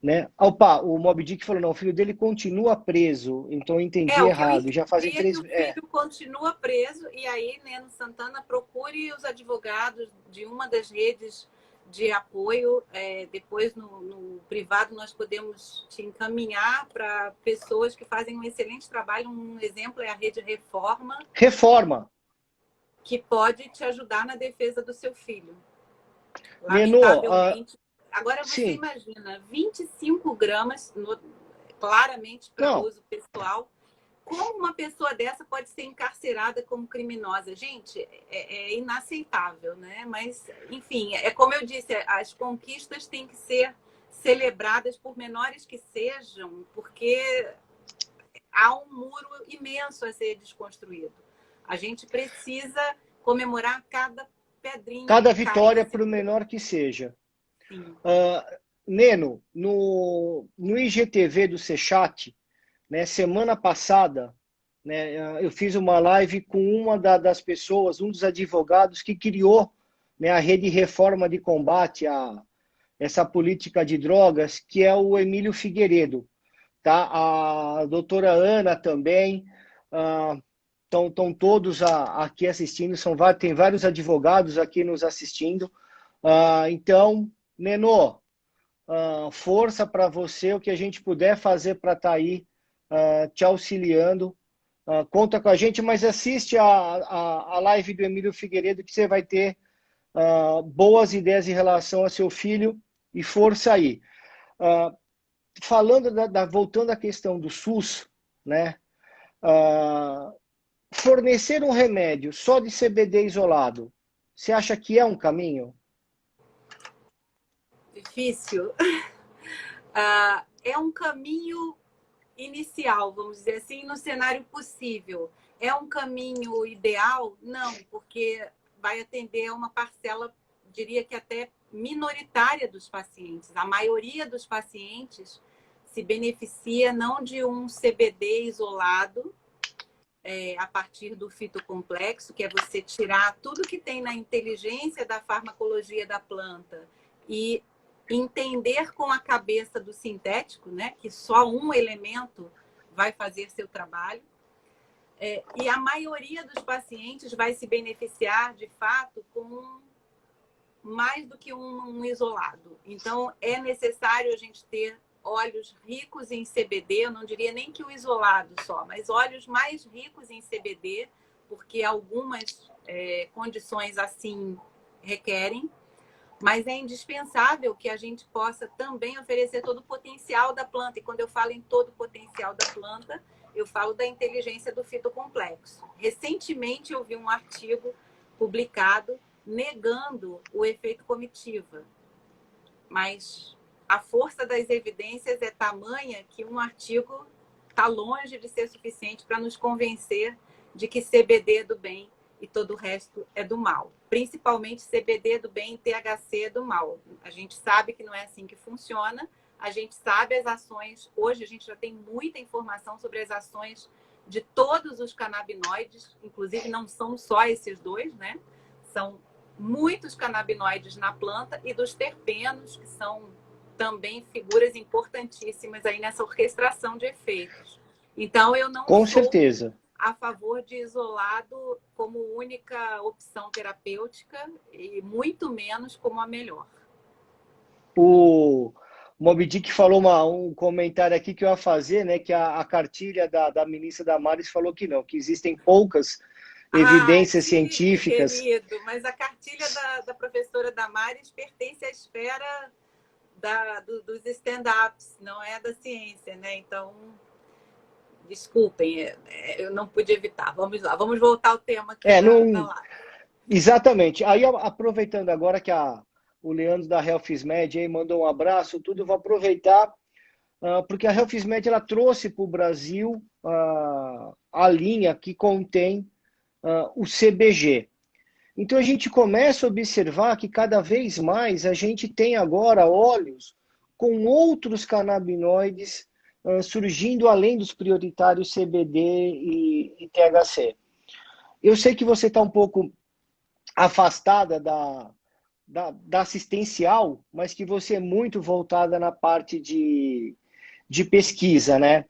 né? Opa, o Moby Dick falou, não, o filho dele continua preso, então eu entendi O que eu errado. Já fazem entendi é que 3... o filho continua preso, e aí, Neno Santana, procure os advogados de uma das redes de apoio. Depois, no privado, nós podemos te encaminhar para pessoas que fazem um excelente trabalho. Um exemplo é a Rede Reforma. Reforma. Que pode te ajudar na defesa do seu filho. Neno, Lamentavelmente. Agora, você sim. imagina, 25 gramas, claramente para uso pessoal. Como uma pessoa dessa pode ser encarcerada como criminosa? Gente, é inaceitável, né? Mas, enfim, é como eu disse, as conquistas têm que ser celebradas, por menores que sejam, porque há um muro imenso a ser desconstruído. A gente precisa comemorar cada pedrinha. Cada vitória, por menor que seja. Sim. Neno, no IGTV do Sechat, né, semana passada, né, eu fiz uma live com uma das pessoas, um dos advogados que criou, né, a Rede Reforma de Combate a essa política de drogas, que é o Emílio Figueiredo. Tá? A doutora Ana também, estão todos aqui assistindo, tem vários advogados aqui nos assistindo. Então, Neno, força para você, o que a gente puder fazer para estar aí te auxiliando. Conta com a gente, mas assiste a live do Emílio Figueiredo, que você vai ter boas ideias em relação a seu filho, e força aí. Falando voltando à questão do SUS, né? Fornecer um remédio só de CBD isolado, você acha que é um caminho? Difícil. É um caminho inicial, vamos dizer assim, no cenário possível. É um caminho ideal? Não, porque vai atender a uma parcela, diria que até minoritária dos pacientes. A maioria dos pacientes se beneficia não de um CBD isolado, a partir do fitocomplexo, que é você tirar tudo que tem na inteligência da farmacologia da planta e entender com a cabeça do sintético, né, que só um elemento vai fazer seu trabalho. E a maioria dos pacientes vai se beneficiar, de fato, com mais do que um isolado. Então, é necessário a gente ter óleos ricos em CBD, eu não diria nem que o isolado só, mas óleos mais ricos em CBD, porque algumas condições assim requerem. Mas é indispensável que a gente possa também oferecer todo o potencial da planta. E quando eu falo em todo o potencial da planta, eu falo da inteligência do fitocomplexo. Recentemente eu vi um artigo publicado negando o efeito comitiva. Mas a força das evidências é tamanha que um artigo está longe de ser suficiente para nos convencer de que CBD é do bem e todo o resto é do mal. Principalmente CBD é do bem e THC é do mal. A gente sabe que não é assim que funciona, a gente sabe as ações. Hoje a gente já tem muita informação sobre as ações de todos os canabinoides, inclusive não são só esses dois, né? São muitos canabinoides na planta e dos terpenos, que são também figuras importantíssimas aí nessa orquestração de efeitos. Então, eu não Com sou certeza a favor de isolado como única opção terapêutica e muito menos como a melhor. O Moby Dick falou um comentário aqui que eu ia fazer, né? Que a cartilha da ministra Damares falou que não, que existem poucas Ah, evidências tive, científicas. querido, mas a cartilha da professora Damares pertence à esfera dos stand-ups, não é da ciência, né? Então, desculpem, eu não pude evitar. Vamos lá, vamos voltar ao tema aqui da Não, live. exatamente. Aí, aproveitando agora que o Leandro da HealthIsMed aí mandou um abraço, tudo, eu vou aproveitar, porque a HealthIsMed ela trouxe para o Brasil a linha que contém o CBG. Então a gente começa a observar que cada vez mais a gente tem agora óleos com outros canabinoides surgindo além dos prioritários CBD e THC. Eu sei que você está um pouco afastada da assistencial, mas que você é muito voltada na parte de pesquisa, né?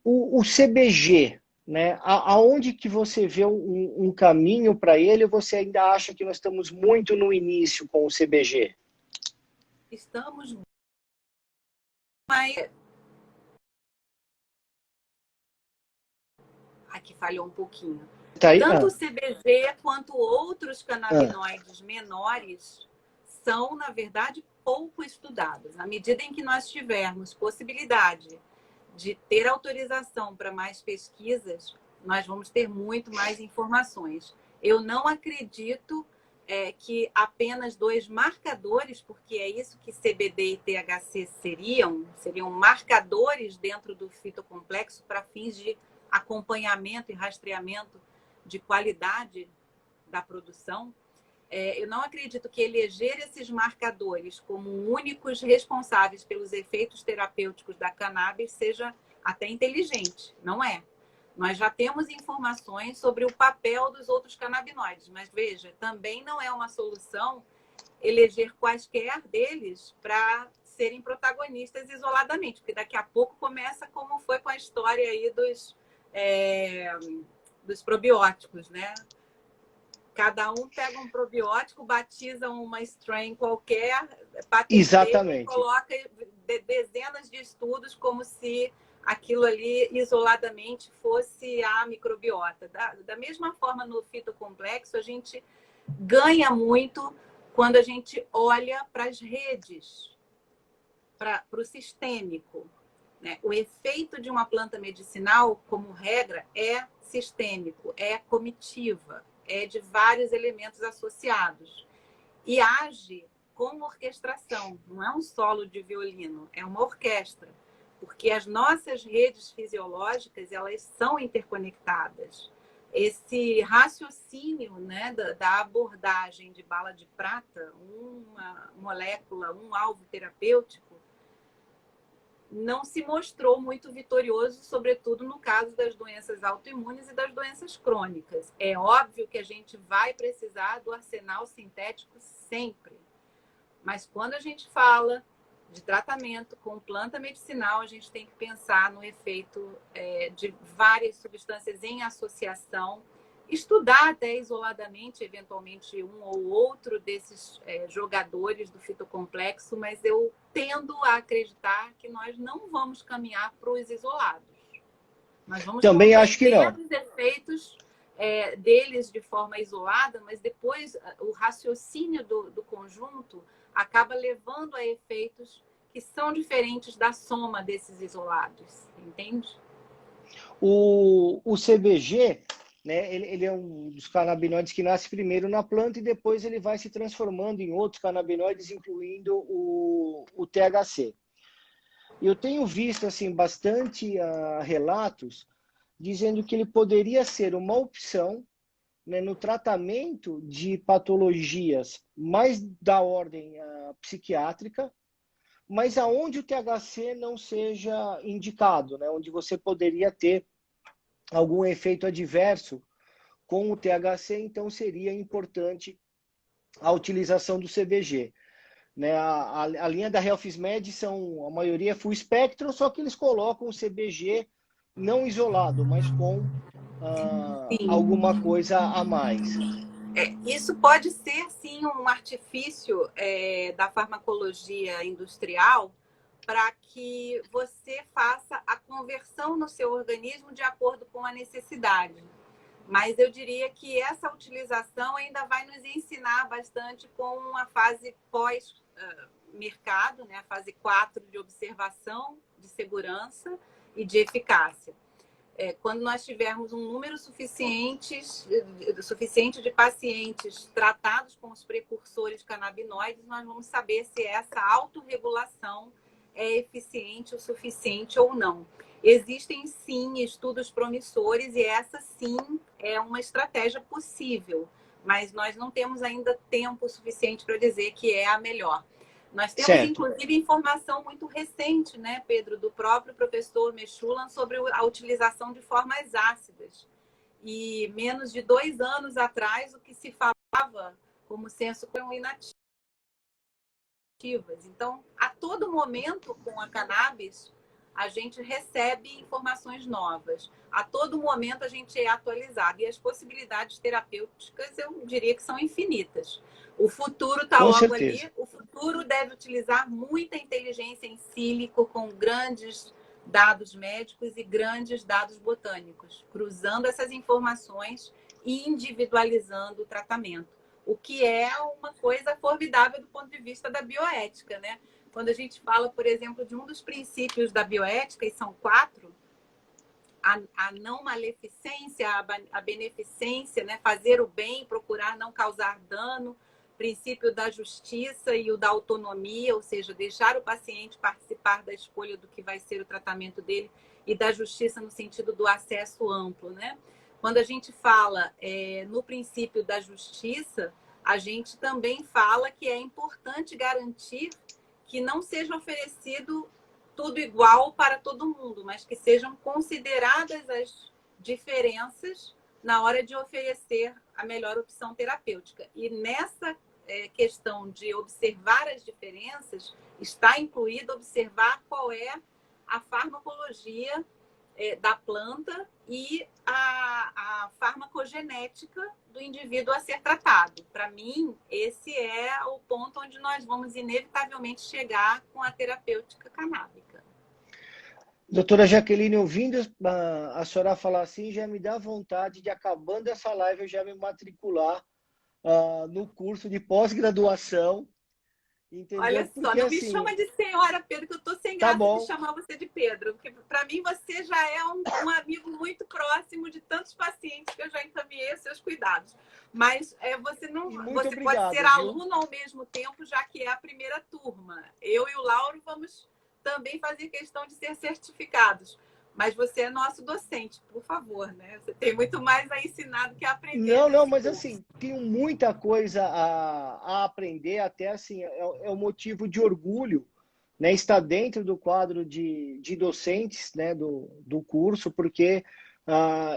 O CBG, né? Aonde que você vê um caminho para ele, ou você ainda acha que nós estamos muito no início com o CBG? Estamos, mas aqui falhou um pouquinho. Tá aí? Tanto o CBG quanto outros canabinoides menores são, na verdade, pouco estudados. À medida em que nós tivermos possibilidade de ter autorização para mais pesquisas, nós vamos ter muito mais informações. Eu não acredito que apenas 2 marcadores, porque é isso que CBD e THC seriam marcadores dentro do fitocomplexo para fins de acompanhamento e rastreamento de qualidade da produção. Eu não acredito que eleger esses marcadores como únicos responsáveis pelos efeitos terapêuticos da cannabis seja até inteligente. Não é. Nós já temos informações sobre o papel dos outros canabinoides, mas veja, também não é uma solução eleger quaisquer deles para serem protagonistas isoladamente, porque daqui a pouco começa como foi com a história aí dos probióticos, né? Cada um pega um probiótico, batiza uma strain qualquer, patenteia e coloca dezenas de estudos como se aquilo ali isoladamente fosse a microbiota. Da mesma forma, no fitocomplexo, a gente ganha muito quando a gente olha para as redes, para o sistêmico. Né? O efeito de uma planta medicinal, como regra, é sistêmico, é comitiva, é de vários elementos associados. E age com orquestração, não é um solo de violino, é uma orquestra. Porque as nossas redes fisiológicas, elas são interconectadas. Esse raciocínio, né, da abordagem de bala de prata, uma molécula, um alvo terapêutico, não se mostrou muito vitorioso, sobretudo no caso das doenças autoimunes e das doenças crônicas. É óbvio que a gente vai precisar do arsenal sintético sempre. Mas quando a gente fala de tratamento com planta medicinal, a gente tem que pensar no efeito de várias substâncias em associação, estudar até isoladamente, eventualmente, um ou outro desses jogadores do fitocomplexo, mas eu tendo a acreditar que nós não vamos caminhar para os isolados. Nós vamos Também acho que não. os efeitos deles de forma isolada, mas depois o raciocínio do conjunto acaba levando a efeitos que são diferentes da soma desses isolados, entende? O CBG, né, ele é um dos canabinoides que nasce primeiro na planta e depois ele vai se transformando em outros canabinoides, incluindo o THC. Eu tenho visto assim bastante relatos dizendo que ele poderia ser uma opção, né, no tratamento de patologias mais da ordem psiquiátrica, mas aonde o THC não seja indicado, né, onde você poderia ter algum efeito adverso com o THC, então seria importante a utilização do CBG. Né, a linha da HealthIsMed a maioria é full spectrum, só que eles colocam o CBG não isolado, mas com alguma coisa a mais. Isso pode ser, sim, um artifício da farmacologia industrial para que você faça a conversão no seu organismo de acordo com a necessidade. Mas eu diria que essa utilização ainda vai nos ensinar bastante com a fase pós-mercado, né? A fase 4 de observação, de segurança e de eficácia. Quando nós tivermos um número suficiente de pacientes tratados com os precursores canabinoides, nós vamos saber se essa autorregulação é eficiente o suficiente ou não. Existem, sim, estudos promissores e essa, sim, é uma estratégia possível, mas nós não temos ainda tempo suficiente para dizer que é a melhor. Nós temos, certo, inclusive, informação muito recente, né, Pedro, do próprio professor Mechulan sobre a utilização de formas ácidas. E menos de 2 anos atrás, o que se falava como senso comum inativas. Então, a todo momento, com a cannabis, a gente recebe informações novas. A todo momento, a gente é atualizado. E as possibilidades terapêuticas, eu diria que são infinitas. O futuro está logo ali. O futuro deve utilizar muita inteligência em sílico, com grandes dados médicos e grandes dados botânicos, cruzando essas informações e individualizando o tratamento. O que é uma coisa formidável do ponto de vista da bioética, né? Quando a gente fala, por exemplo, de um dos princípios da bioética, e são 4, a não maleficência, a beneficência, né? Fazer o bem, procurar não causar dano, princípio da justiça e o da autonomia, ou seja, deixar o paciente participar da escolha do que vai ser o tratamento dele, e da justiça no sentido do acesso amplo, né? Quando a gente fala no princípio da justiça, a gente também fala que é importante garantir que não seja oferecido tudo igual para todo mundo, mas que sejam consideradas as diferenças na hora de oferecer a melhor opção terapêutica. E nessa questão de observar as diferenças, está incluído observar qual é a farmacologia da planta e a farmacogenética do indivíduo a ser tratado. Para mim, esse é o ponto onde nós vamos inevitavelmente chegar com a terapêutica canábica. Doutora Jaqueline, ouvindo a senhora falar assim, já me dá vontade de, acabando essa live, eu já me matricular no curso de pós-graduação. Entendeu? Olha só, porque, não assim, me chama de senhora, Pedro, que eu estou sem graça de chamar você de Pedro. Porque, para mim, você já é um amigo muito próximo de tantos pacientes que eu já encaminhei aos seus cuidados. Mas você não, você obrigado, pode ser aluno ao mesmo tempo, já que é a primeira turma. Eu e o Lauro vamos também fazer questão de ser certificados. Mas você é nosso docente, por favor, né? Você tem muito mais a ensinar do que a aprender. Não, mas curso. Assim, tenho muita coisa a aprender, até assim, é um motivo de orgulho, né? Estar dentro do quadro de docentes, né? do curso, porque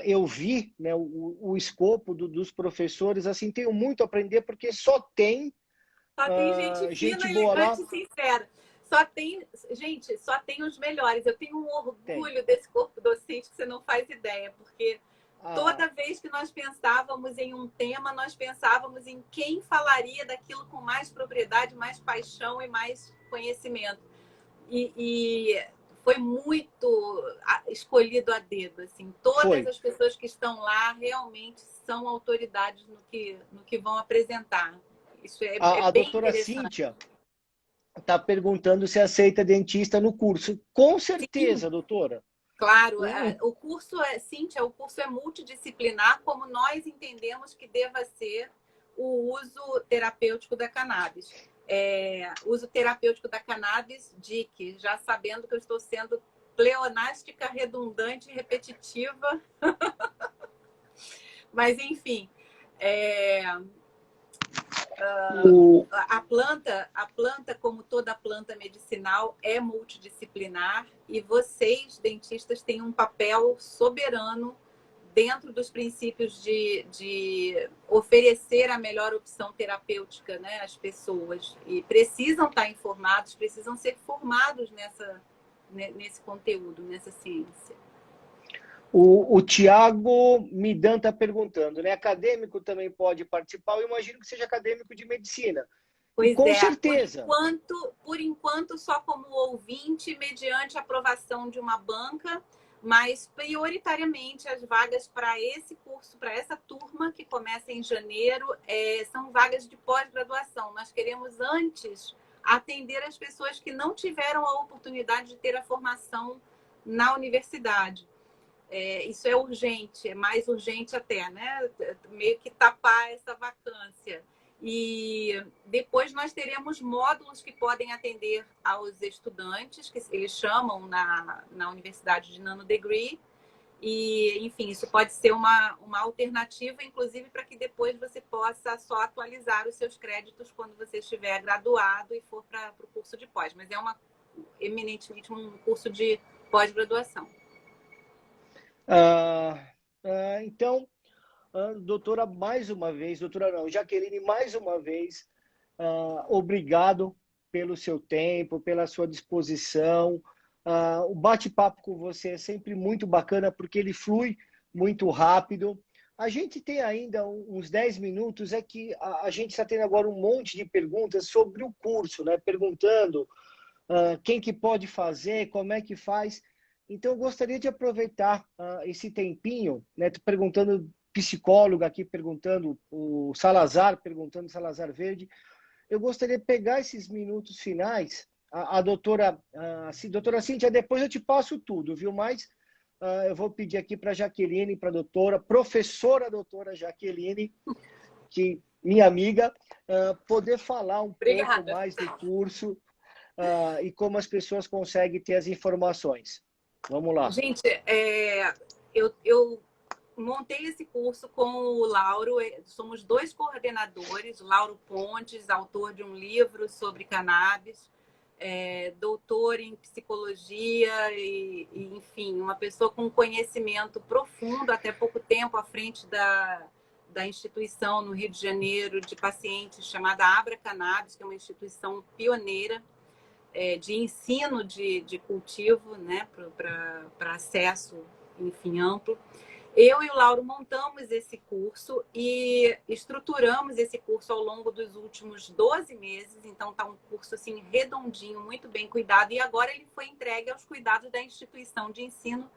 eu vi, né? o escopo dos professores, assim, tenho muito a aprender, porque só tem gente fina, elegante e sincera. Só tem os melhores. Eu tenho um orgulho desse corpo docente que você não faz ideia, porque toda vez que nós pensávamos em um tema, nós pensávamos em quem falaria daquilo com mais propriedade, mais paixão e mais conhecimento. E foi muito escolhido a dedo. Assim. Todas as pessoas que estão lá realmente são autoridades no que vão apresentar. Isso é a bem doutora Cíntia está perguntando se aceita dentista no curso. Com certeza, sim, doutora. Claro, o curso Cíntia, o curso é multidisciplinar, como nós entendemos que deva ser o uso terapêutico da cannabis. Uso terapêutico da cannabis, DIC, já sabendo que eu estou sendo pleonástica, redundante e repetitiva. Mas, enfim, a planta, como toda planta medicinal, é multidisciplinar e vocês, dentistas, têm um papel soberano dentro dos princípios de oferecer a melhor opção terapêutica, né, às pessoas. E precisam estar informados, precisam ser formados nesse conteúdo, nessa ciência. O Tiago Midan está perguntando, né? Acadêmico também pode participar? Eu imagino que seja acadêmico de medicina. E Pois com é, certeza. por enquanto só como ouvinte, mediante aprovação de uma banca, mas prioritariamente as vagas para esse curso, para essa turma que começa em janeiro, são vagas de pós-graduação. Nós queremos antes atender as pessoas que não tiveram a oportunidade de ter a formação na universidade. Isso é urgente, é mais urgente até, né? Meio que tapar essa vacância. E depois nós teremos módulos que podem atender aos estudantes, que eles chamam na Universidade de Nano Degree. E, enfim, isso pode ser uma alternativa, inclusive, para que depois você possa só atualizar os seus créditos quando você estiver graduado e for para o curso de pós. Mas é eminentemente um curso de pós-graduação. Então, doutora, mais uma vez, doutora não, Jaqueline, mais uma vez, obrigado pelo seu tempo, pela sua disposição. O bate-papo com você é sempre muito bacana, porque ele flui muito rápido. A gente tem ainda uns 10 minutos, é que a gente está tendo agora um monte de perguntas sobre o curso, né? Perguntando quem que pode fazer, como é que faz. Então, eu gostaria de aproveitar esse tempinho, né? Tô perguntando psicóloga aqui, perguntando o Salazar, perguntando Salazar Verde. Eu gostaria de pegar esses minutos finais. A doutora Cíntia, depois eu te passo tudo, viu? Mas eu vou pedir aqui para a Jaqueline, para a doutora, professora doutora Jaqueline, que minha amiga, poder falar um Obrigada. pouco mais do curso e como as pessoas conseguem ter as informações. Vamos lá. Gente, eu montei esse curso com o Lauro, somos dois coordenadores, o Lauro Pontes, autor de um livro sobre cannabis, doutor em psicologia enfim, uma pessoa com conhecimento profundo, até pouco tempo à frente da instituição no Rio de Janeiro de pacientes chamada Abra Cannabis, que é uma instituição pioneira de ensino de cultivo, né, para acesso, enfim, amplo. Eu e o Lauro montamos esse curso e estruturamos esse curso ao longo dos últimos 12 meses. Então, está um curso assim redondinho, muito bem cuidado. E agora ele foi entregue aos cuidados da instituição de ensino,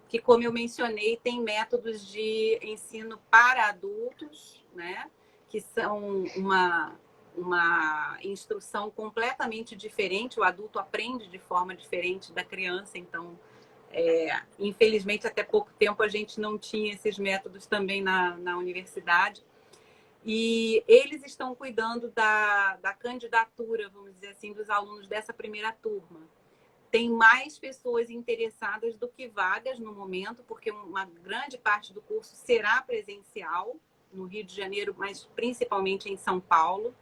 que, como eu mencionei, tem métodos de ensino para adultos, né? Que são uma instrução completamente diferente. O adulto aprende de forma diferente da criança, então... infelizmente, até pouco tempo a gente não tinha esses métodos também na universidade. E eles estão cuidando da candidatura, vamos dizer assim, dos alunos dessa primeira turma. Tem mais pessoas interessadas do que vagas no momento, porque uma grande parte do curso será presencial no Rio de Janeiro, mas principalmente em São Paulo.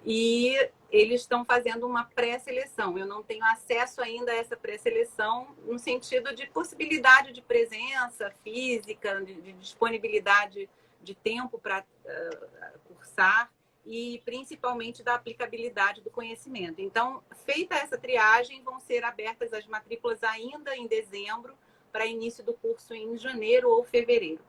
E eles estão fazendo uma pré-seleção. Eu não tenho acesso ainda a essa pré-seleção no sentido de possibilidade de presença física, de disponibilidade de tempo para cursar e principalmente da aplicabilidade do conhecimento. Então, feita essa triagem, vão ser abertas as matrículas ainda em dezembro para início do curso em janeiro ou fevereiro.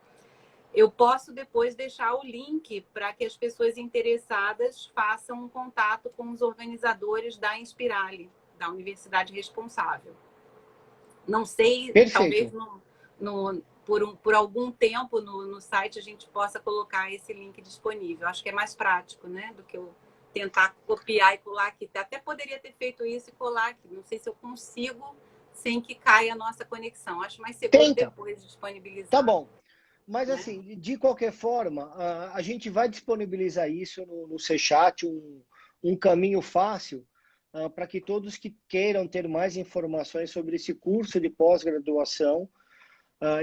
Eu posso depois deixar o link para que as pessoas interessadas façam um contato com os organizadores da Inspirali, da universidade responsável. Não sei, Perfeito. talvez por algum tempo no site a gente possa colocar esse link disponível. Acho que é mais prático, né, do que eu tentar copiar e colar aqui. Até poderia ter feito isso e colar aqui. Não sei se eu consigo sem que caia a nossa conexão. Acho mais seguro depois disponibilizar. Tá bom. Mas, né? assim, de qualquer forma, a gente vai disponibilizar isso no C-Chat, um caminho fácil para que todos que queiram ter mais informações sobre esse curso de pós-graduação.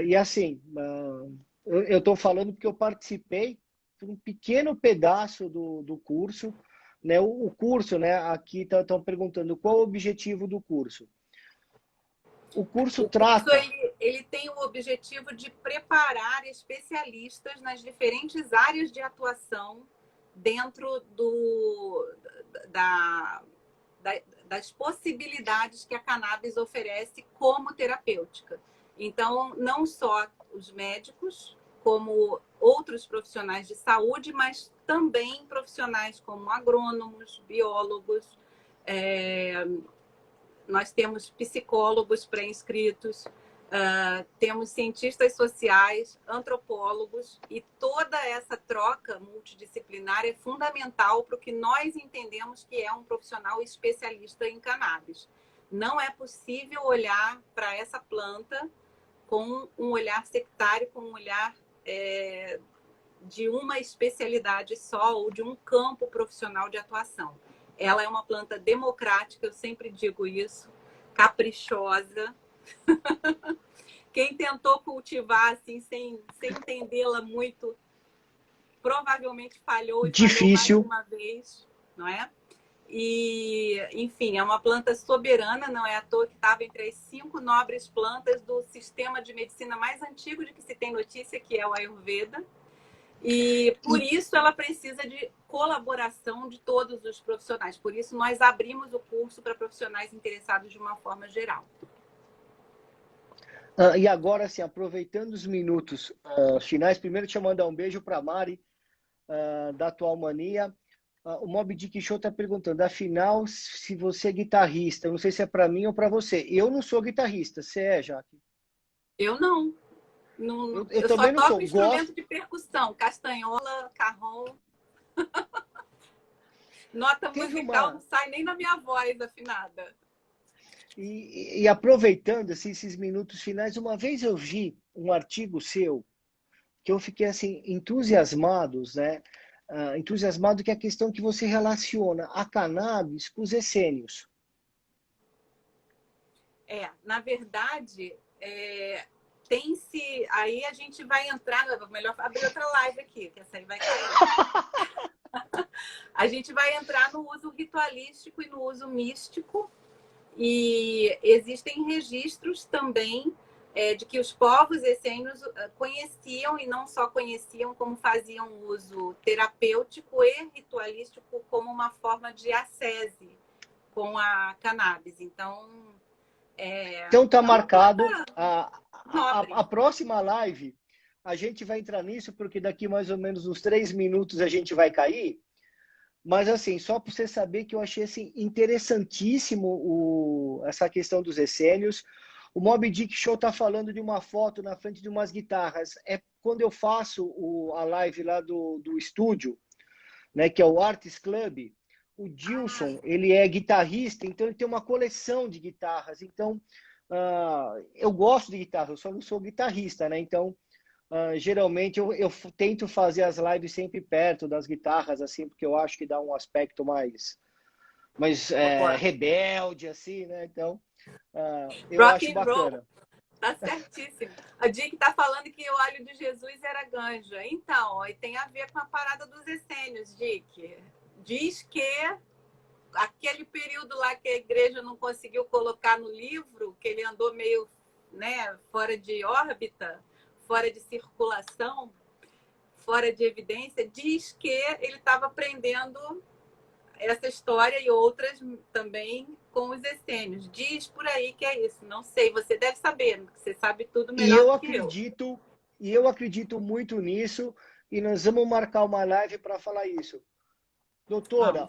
E, assim, eu estou falando porque eu participei de um pequeno pedaço do curso. Né? O curso, né? Aqui estão perguntando qual o objetivo do curso. O curso trata... Ele tem o objetivo de preparar especialistas nas diferentes áreas de atuação dentro das possibilidades que a cannabis oferece como terapêutica. Então, não só os médicos, como outros profissionais de saúde, mas também profissionais como agrônomos, biólogos, nós temos psicólogos pré-inscritos, temos cientistas sociais, antropólogos, e toda essa troca multidisciplinar é fundamental para o que nós entendemos que é um profissional especialista em cannabis. Não é possível olhar para essa planta com um olhar sectário, com um olhar de uma especialidade só ou de um campo profissional de atuação. Ela é uma planta democrática, eu sempre digo isso, caprichosa. Quem tentou cultivar assim, sem entendê-la muito, provavelmente falhou e falhou mais de uma vez, não é? E, enfim, é uma planta soberana, não é à toa que estava entre as 5 nobres plantas do sistema de medicina mais antigo de que se tem notícia, que é o Ayurveda. E por isso ela precisa de colaboração de todos os profissionais. Por isso nós abrimos o curso para profissionais interessados de uma forma geral. E agora, assim, aproveitando os minutos finais, primeiro deixa eu mandar um beijo para a Mari, da Atual Mania. O Mob Dick Show está perguntando, afinal, se você é guitarrista. Eu não sei se é para mim ou para você. Eu não sou guitarrista. Você é, Jaque? Eu não. Eu também só não toco sou. instrumento de percussão, castanhola, carrom. Nota musical não sai nem na minha voz afinada. E aproveitando assim, esses minutos finais, uma vez eu vi um artigo seu que eu fiquei assim entusiasmado, né? Entusiasmado que é a questão que você relaciona a cannabis com os essênios. Na verdade, tem-se... Aí a gente vai entrar... Melhor abrir outra live aqui, que essa aí vai cair. A gente vai entrar no uso ritualístico e no uso místico. E existem registros também de que os povos essênios conheciam, e não só conheciam, como faziam uso terapêutico e ritualístico como uma forma de ascese com a cannabis. Então, está marcado a próxima live. A gente vai entrar nisso, porque daqui mais ou menos uns 3 minutos a gente vai cair. Mas, assim, só para você saber que eu achei assim, interessantíssimo essa questão dos essênios. O Mob Dick Show está falando de uma foto na frente de umas guitarras. É quando eu faço a live lá do estúdio, né, que é o Arts Club. O Dilson, ele é guitarrista, então ele tem uma coleção de guitarras. Então, eu gosto de guitarra, eu só não sou guitarrista, né? Então, geralmente eu tento fazer as lives sempre perto das guitarras, assim, porque eu acho que dá um aspecto mais rebelde, assim, né? Então, eu rock acho and bacana. Roll. Tá certíssimo. A Dick tá falando que o óleo de Jesus era ganja. Então, tem a ver com a parada dos essênios, Dick. Diz que aquele período lá que a igreja não conseguiu colocar no livro, que ele andou meio, né, fora de órbita, fora de circulação, fora de evidência, diz que ele estava aprendendo essa história e outras também com os essênios. Diz por aí que é isso. Não sei, você deve saber, porque você sabe tudo melhor que eu. E eu acredito muito nisso, e nós vamos marcar uma live para falar isso. Doutora,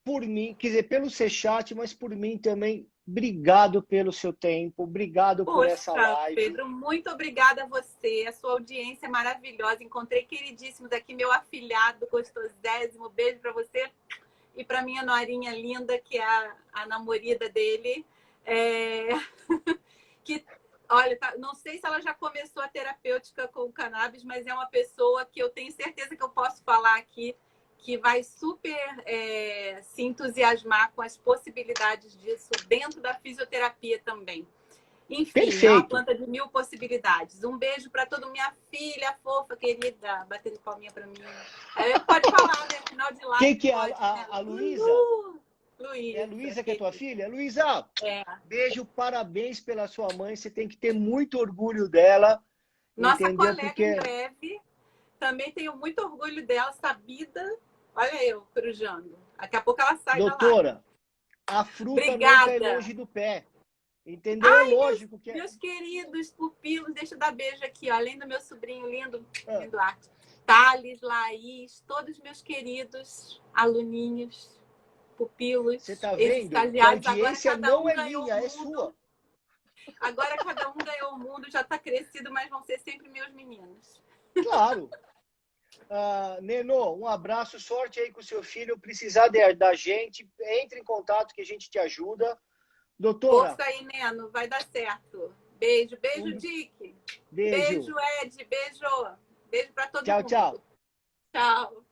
por mim, quer dizer, pelo Chat, mas por mim também, obrigado pelo seu tempo, obrigado por essa live. Pedro, muito obrigada a você, a sua audiência é maravilhosa. Encontrei queridíssimos aqui, meu afilhado gostosésimo, beijo para você e para minha norinha linda, que é a namorada dele. Que, olha, não sei se ela já começou a terapêutica com o cannabis, mas é uma pessoa que eu tenho certeza que eu posso falar aqui, que vai super se entusiasmar com as possibilidades disso dentro da fisioterapia também. Enfim, Perfeito. É uma planta de 1000 possibilidades. Um beijo para toda minha filha, fofa, querida, batendo palminha para mim. Pode falar, né? Final de live. Quem que é pode, a Luísa? Luísa. É a Luísa que é tua filha? Luísa, beijo, parabéns pela sua mãe. Você tem que ter muito orgulho dela. Nossa colega porque... em breve. Também tenho muito orgulho dela, sabida. Olha eu, crujando. Daqui a pouco ela sai Doutora, da live. a fruta não cai longe do pé. Entendeu? Lógico que é. Meus queridos pupilos, deixa eu dar beijo aqui, ó, além do meu sobrinho lindo, Ah. lindo arte. Thales, Laís, todos meus queridos aluninhos, pupilos, Você tá vendo? Que a ex-estagiários. Agora audiência cada não um é ganhou minha, o é mundo. sua. Agora cada um ganhou o mundo, já está crescido, mas vão ser sempre meus meninos. Claro. Neno, um abraço, sorte aí com o seu filho. Precisar da gente, entre em contato que a gente te ajuda. Doutora. Força aí, Neno, vai dar certo. Beijo, beijo, Dick. Beijo. Beijo, Ed, beijo. Beijo para todo Tchau, mundo. tchau. Tchau.